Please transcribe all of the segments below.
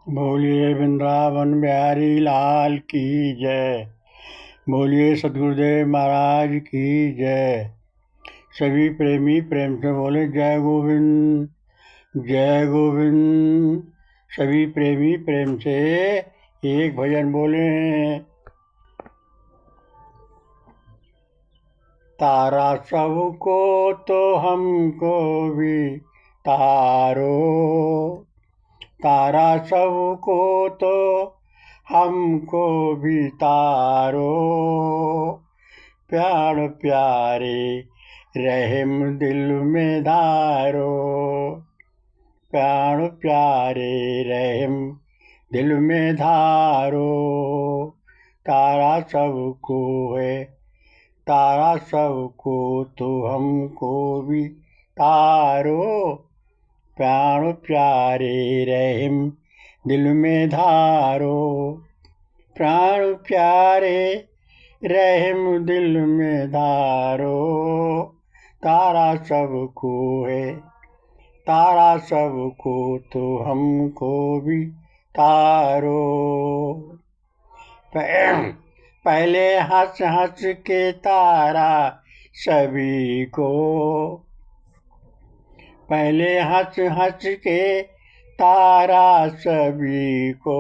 बोलिए वृंदावन बिहारी लाल की जय। बोलिए सदगुरुदेव महाराज की जय। सभी प्रेमी प्रेम से बोले जय गोविंद जय गोविंद। सभी प्रेमी प्रेम से एक भजन बोले। तारा सबको तो हमको भी तारो, तारा सबको तो हमको भी तारो। प्यार प्यारे रहम दिल में धारो, प्यार प्यारे रहम दिल में धारो। तारा सबको है, तारा सबको तो हमको भी तारो। प्यार प्यारे रहम दिल में धारो, प्राण प्यारे रहम दिल में धारो। तारा सबको है, तारा सबको तो हमको भी तारो। पहले हंस हंस के तारा सभी को, पहले हंस हंस के तारा सभी को।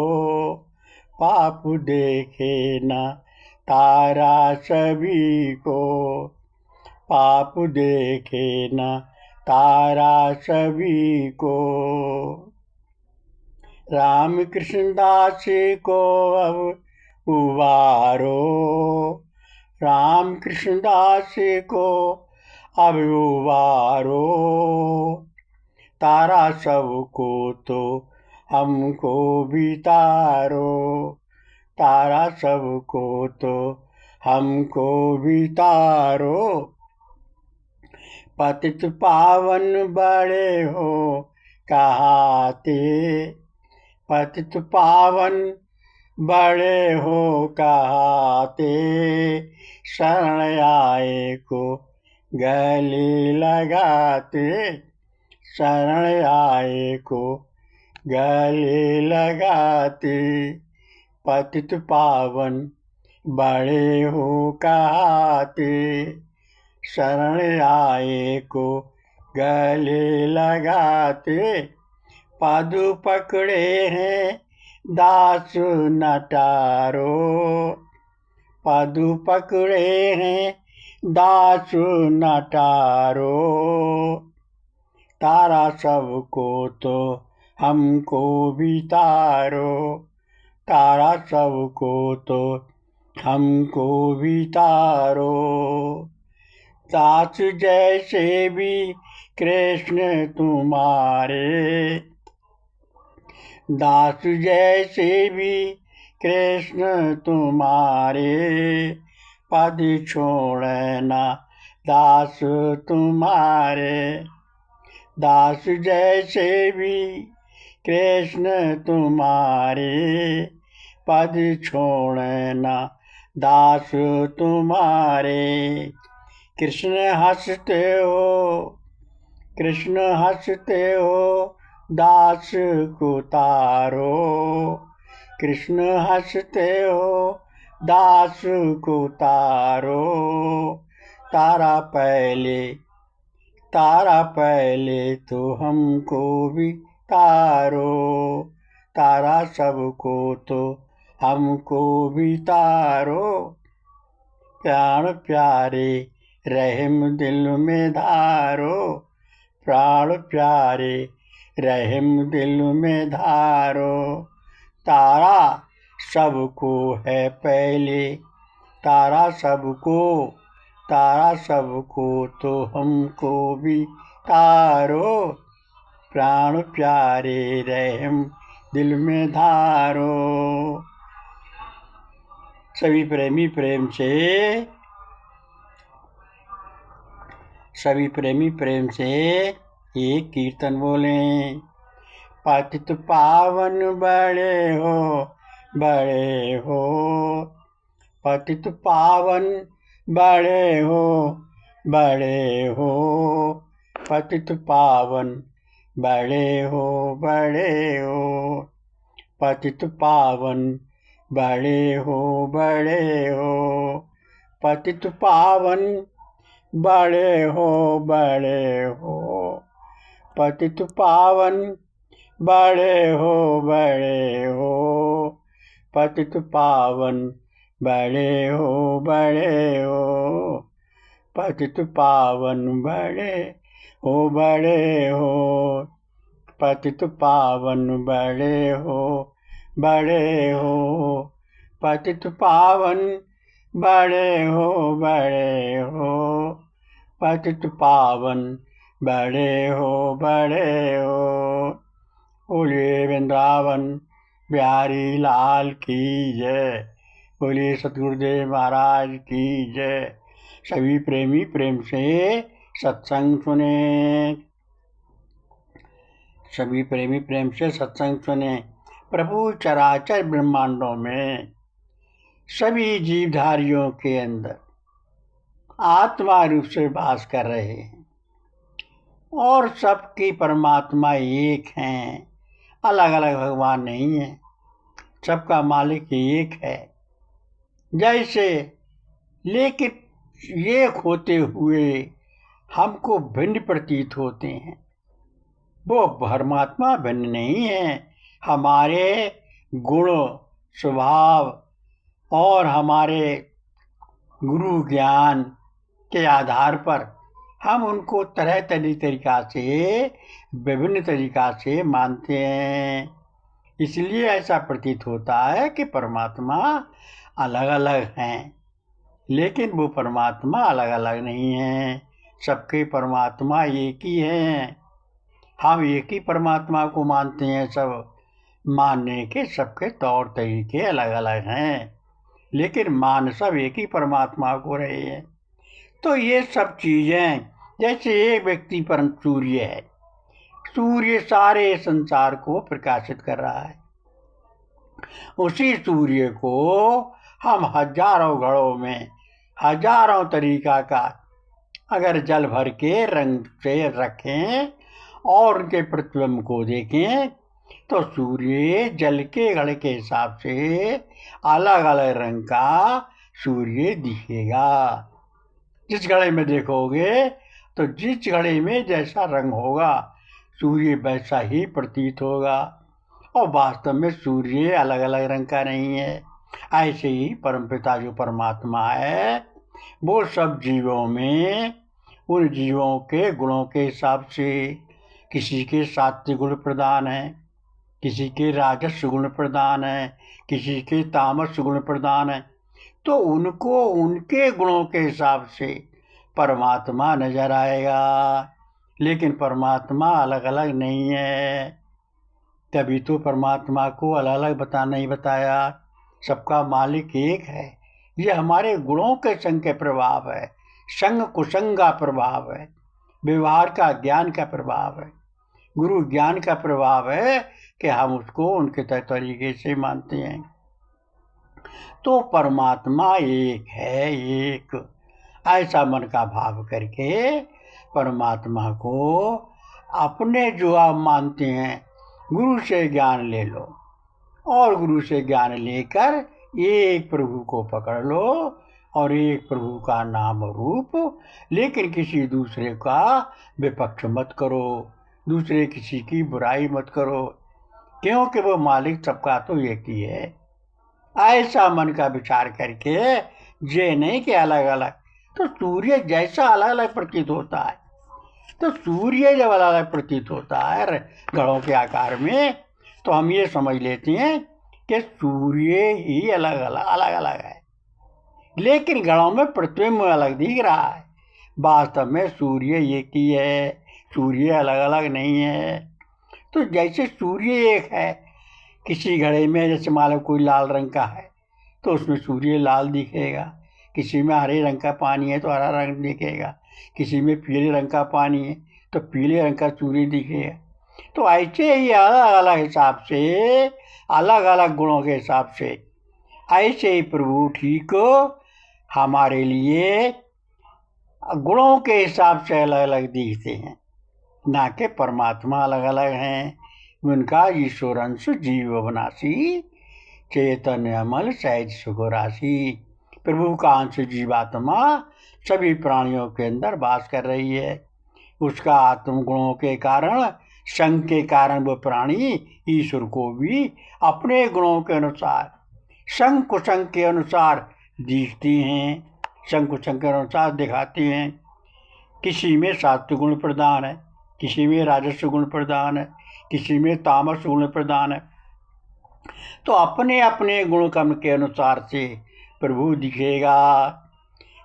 पाप देखे ना तारा सभी को, पाप देखे ना तारा सभी को। राम कृष्ण दास को अब उबारो, राम कृष्ण दास को अब उबारो। तारा सबको तो हमको भी तारो, तारा सबको तो हमको भी तारो। पतित पावन बड़े हो कहाते, पतित पावन बड़े हो कहाते। शरण आए को गले लगाते, शरण आए को गले लगाते। पतित पावन बड़े हो कहाते, शरण आए को गले लगाते। पादु पकड़े हैं दास नटारो, पादु पकड़े हैं दास नटारो। तारा सबको तो हमको भी तारो, तारा सबको तो हमको भी तारो। दास जैसे भी कृष्ण तुम्हारे, दास जैसे भी कृष्ण तुम्हारे। पद छोड़ना दास तुम्हारे, दास जैसे भी कृष्ण तुम्हारे। पद छोड़ना दास तुम्हारे। कृष्ण हंसते हो, कृष्ण हंसते हो दास को तारो। कृष्ण हंसते हो दास को तारो। तारा पहले, तारा पहले तो हमको भी तारो। तारा सबको तो हमको भी तारो। प्राण प्यारे रहम दिल में धारो, प्राण प्यारे रहम दिल में धारो। तारा सबको है पहले, तारा सबको, तारा सबको तो हमको भी तारो। प्राण प्यारे रहम दिल में धारो। सभी प्रेमी प्रेम से, सभी प्रेमी प्रेम से एक कीर्तन बोलें। पतित पावन बड़े हो, बड़े हो। पतित पावन बड़े हो, बड़े हो। पतित पावन बड़े हो, बड़े हो। पतित पावन बड़े हो बड़े हो, पतित पावन बड़े हो बड़े हो, पतित पावन बड़े हो बड़े हो, पतित पावन बड़े हो बड़े हो, पतित पावन बड़े हो बड़े हो, पतित पावन बड़े हो बड़े हो, पतित पावन बड़े हो बड़े हो, पतित पावन बड़े हो बड़े हो। बोलिए वृंदावन बिहारी लाल की जय, बोलिए सतगुरुदेव महाराज की जय। सभी प्रेमी प्रेम से सत्संग सुने, सभी प्रेमी प्रेम से सत्संग सुने। प्रभु चराचर ब्रह्मांडों में सभी जीवधारियों के अंदर आत्मा रूप से वास कर रहे हैं और सबकी परमात्मा एक हैं, अलग अलग भगवान नहीं है, सबका मालिक एक है। जैसे लेकिन एक होते हुए हमको भिन्न प्रतीत होते हैं, वो परमात्मा भिन्न नहीं है। हमारे गुण स्वभाव और हमारे गुरु ज्ञान के आधार पर हम उनको तरह तरीका से विभिन्न तरीका से मानते हैं। इसलिए ऐसा प्रतीत होता है कि परमात्मा अलग अलग हैं, लेकिन वो परमात्मा अलग अलग नहीं है। सबके परमात्मा एक ही हैं। हम एक ही परमात्मा को मानते हैं। सब मानने के सबके तौर तरीके अलग अलग हैं, लेकिन मान सब एक ही परमात्मा को रहे हैं। तो ये सब चीज़ें, जैसे एक व्यक्ति परम सूर्य है, सूर्य सारे संसार को प्रकाशित कर रहा है। उसी सूर्य को हम हजारों घड़ों में हजारों तरीका का अगर जल भर के रंग से रखें और उनके प्रतिबिंब को देखें तो सूर्य जल के घड़े के हिसाब से अलग अलग रंग का सूर्य दिखेगा। जिस घड़े में देखोगे तो जिस घड़े में जैसा रंग होगा सूर्य वैसा ही प्रतीत होगा, और वास्तव में सूर्य अलग अलग रंग का नहीं है। ऐसे ही परमपिता जो परमात्मा है वो सब जीवों में उन जीवों के गुणों के हिसाब से, किसी के सात्विक गुण प्रदान है, किसी के राजस गुण प्रदान है, किसी के तामस गुण प्रदान है, तो उनको उनके गुणों के हिसाब से परमात्मा नजर आएगा। लेकिन परमात्मा अलग अलग नहीं है। तभी तो परमात्मा को अलग अलग नहीं बताया। सबका मालिक एक है। ये हमारे गुणों के संग के प्रभाव है, संग कुसंग का प्रभाव है, व्यवहार का ज्ञान का प्रभाव है, गुरु ज्ञान का प्रभाव है कि हम उसको उनके तरीके से मानते हैं। तो परमात्मा एक है, एक ऐसा मन का भाव करके परमात्मा को अपने जो आप मानते हैं गुरु से ज्ञान ले लो, और गुरु से ज्ञान लेकर एक प्रभु को पकड़ लो और एक प्रभु का नाम रूप, लेकिन किसी दूसरे का विपक्ष मत करो, दूसरे किसी की बुराई मत करो, क्योंकि वो मालिक सबका तो एक ही है। ऐसा मन का विचार करके ये नहीं कि अलग अलग, तो सूर्य जैसा अलग अलग प्रतीत होता है, तो सूर्य जब अलग अलग प्रतीत होता है घड़ों के आकार में, तो हम ये समझ लेते हैं कि सूर्य ही अलग अलग है, लेकिन घड़ों में प्रतिबिंब अलग दिख रहा है। वास्तव में सूर्य एक ही है, सूर्य अलग अलग नहीं है। तो जैसे सूर्य एक है, किसी घड़े में जैसे मान लो कोई लाल रंग का है तो उसमें सूर्य लाल दिखेगा, किसी में हरे रंग का पानी है तो हरा रंग दिखेगा, किसी में पीले रंग का पानी है तो पीले रंग का सूर्य दिखेगा। तो ऐसे ही अलग अलग हिसाब से, अलग अलग गुणों के हिसाब से, ऐसे ही प्रभु ठीक हमारे लिए गुणों के हिसाब से अलग अलग दिखते हैं, ना कि परमात्मा अलग अलग हैं। उनका ईश्वर अंश जीव अविनाशी, चैतन्य अमल सहज सुख राशि। प्रभु का अंश जीवात्मा सभी प्राणियों के अंदर वास कर रही है। उसका आत्म गुणों के कारण, संग के कारण वो प्राणी ईश्वर को भी अपने गुणों के अनुसार संग कुसंग के अनुसार दिखती हैं, संग कुसंग के अनुसार दिखाती हैं। किसी में सात्विक गुण प्रधान है, किसी में राजस्व गुण प्रधान है, किसी में तामस गुण प्रधान है। तो अपने अपने गुण कर्म के अनुसार से प्रभु दिखेगा।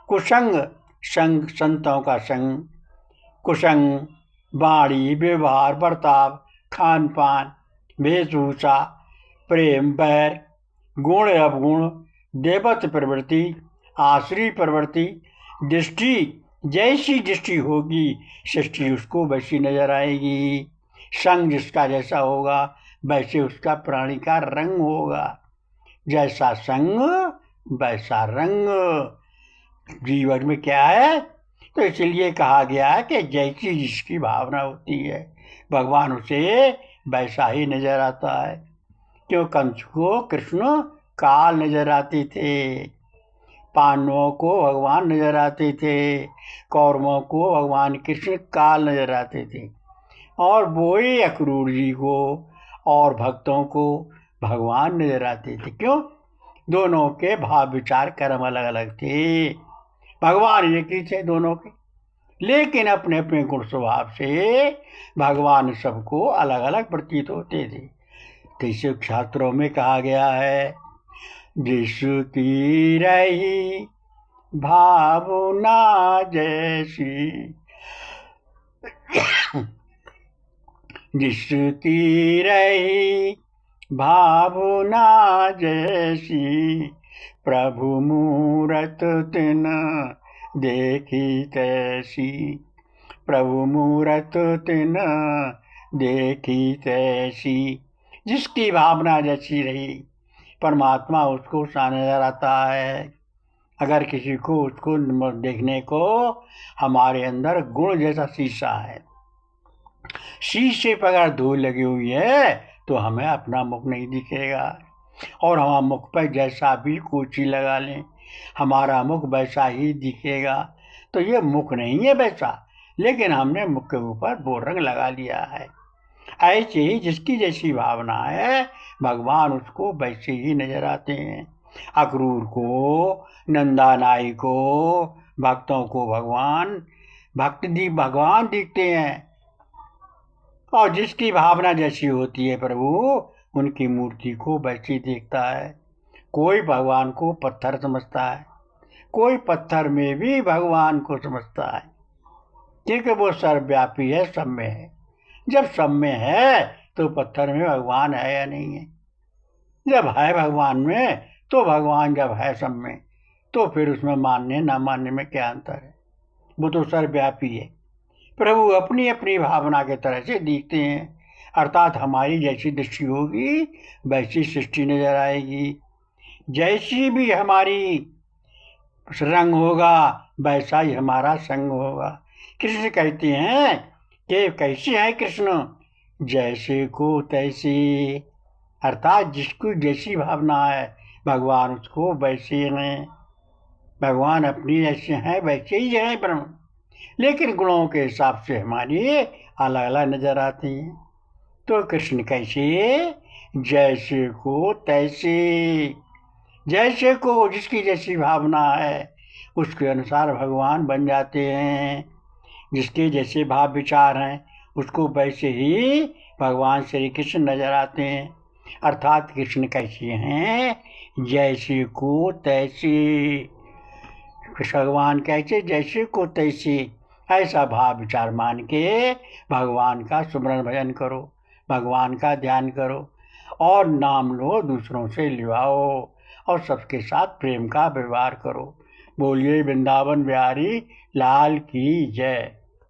कुसंग संग, संतों का संग, कुसंग वाणी व्यवहार बर्ताव खान पान वेशभूषा प्रेम बैर गुण अवगुण देवत्व प्रवृत्ति आश्री प्रवृत्ति दृष्टि, जैसी दृष्टि होगी सृष्टि उसको वैसी नजर आएगी। संग जिसका जैसा होगा वैसे उसका प्राणी का रंग होगा। जैसा संग वैसा रंग जीवन में क्या है। तो इसलिए कहा गया है कि जैसी जिसकी भावना होती है भगवान उसे वैसा ही नजर आता है। क्यों कंस को कृष्ण काल नजर आते थे, पांडवों को भगवान नजर आते थे, कौरवों को भगवान कृष्ण काल नजर आते थे, और वही अक्रूर जी को और भक्तों को भगवान नजर आते थे। क्यों? दोनों के भाव विचार कर्म अलग अलग थे। भगवान एक ही थे दोनों के, लेकिन अपने अपने गुण स्वभाव से भगवान सबको अलग अलग प्रतीत होते थे। जैसे शास्त्रों में कहा गया है, जिसकी रही भावना जैसी, जिसकी रही भावना जैसी, प्रभु मूरत तिन देखी तैसी, प्रभु मूरत तिन देखी तैसी। जिसकी भावना जैसी रही परमात्मा उसको सा नजर आता है। अगर किसी को उसको देखने को हमारे अंदर गुण जैसा शीशा है, शीशे पर अगर धूल लगी हुई है तो हमें अपना मुख नहीं दिखेगा, और हम मुख पर जैसा भी कोई चीज लगा लें हमारा मुख वैसा ही दिखेगा। तो ये मुख नहीं है वैसा, लेकिन हमने मुख के ऊपर वो रंग लगा लिया है। ऐसे ही जिसकी जैसी भावना है भगवान उसको वैसे ही नजर आते हैं। अक्रूर को, नंदा नाई को, भक्तों को भगवान भगवान दिखते हैं। और जिसकी भावना जैसी होती है प्रभु उनकी मूर्ति को वैसी देखता है। कोई भगवान को पत्थर समझता है, कोई पत्थर में भी भगवान को समझता है, क्योंकि वो सर्वव्यापी है, सब में है। जब सब में है तो पत्थर में भगवान है या नहीं है? जब है भगवान में तो भगवान जब है सब में, तो फिर उसमें मानने ना मानने में क्या अंतर है? वो तो सर्वव्यापी है। प्रभु अपनी अपनी भावना के तरह से दिखते हैं, अर्थात हमारी जैसी दृष्टि होगी वैसी सृष्टि नजर आएगी। जैसी भी हमारी रंग होगा वैसा ही हमारा संग होगा। कृष्ण कहते हैं कि कैसे हैं कृष्ण, जैसे को तैसे, अर्थात जिसको जैसी भावना है भगवान उसको वैसे हैं। भगवान अपनी जैसे हैं वैसे ही हैं ब्रह्म, लेकिन गुणों के हिसाब से हमारी अलग अलग नजर आती हैं। तो कृष्ण कैसे, जैसे को तैसे, जैसे को जिसकी जैसी भावना है उसके अनुसार भगवान बन जाते हैं। जिसके जैसे भाव विचार हैं उसको वैसे ही भगवान श्री कृष्ण नजर आते हैं। अर्थात कृष्ण कैसे हैं, जैसे को तैसे। भगवान कैसे, जैसे को तैसे, ऐसा भाव विचार मान के भगवान का सुमरन भजन करो, भगवान का ध्यान करो, और नाम लो, दूसरों से लिवाओ, और सबके साथ प्रेम का व्यवहार करो। बोलिए वृंदावन बिहारी लाल की जय।